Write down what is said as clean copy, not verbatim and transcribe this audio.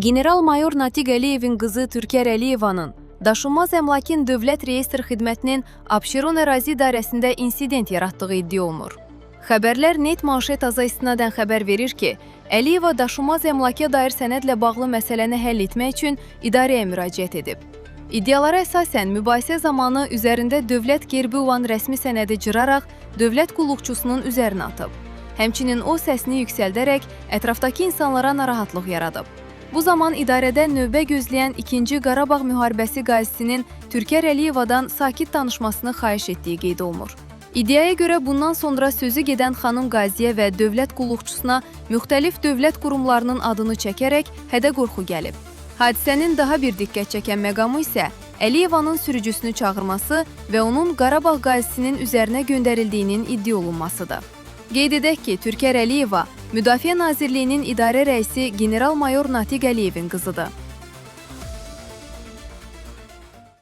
General-mayor Natiq Əliyevin qızı Türkər Əliyevanın Daşınmaz Əmlakın Dövlət Reyestr Xidmətinin Abşeron ərazi idarəsində insident yaratdığı iddia olunur. Xəbərlər Net manşet aza istinadən xəbər verir ki, Əliyeva daşınmaz əmlaka dair sənədlə bağlı məsələni həll etmək üçün idarəyə müraciət edib. İddialara əsasən mübahisə zamanı üzərində dövlət gerbi olan rəsmi sənədi cıraraq dövlət qulluqçusunun üzərinə atıb. Həmçinin o səsini yüksəldərək ətrafdakı insanlara narahatlıq yaradıb. Bu zaman idarədə növbə gözləyən 2-ci Qarabağ müharibəsi qazisinin Türkər Əliyevadan sakit danışmasını xahiş etdiyi qeyd olunur. İddiaya görə bundan sonra sözü gedən xanım qaziyə və dövlət qulluqçusuna müxtəlif dövlət qurumlarının adını çəkərək hədə-qorxu gəlib. Hadisənin daha bir diqqət çəkən məqamı isə Əliyevanın sürücüsünü çağırması və onun Qarabağ qazisinin üzərinə göndərildiyinin iddia olunmasıdır. Qeyd edək ki, Türkər Əliyeva Müdafiə Nazirliyinin idarə rəisi General-mayor Natiq Əliyevin qızıdır.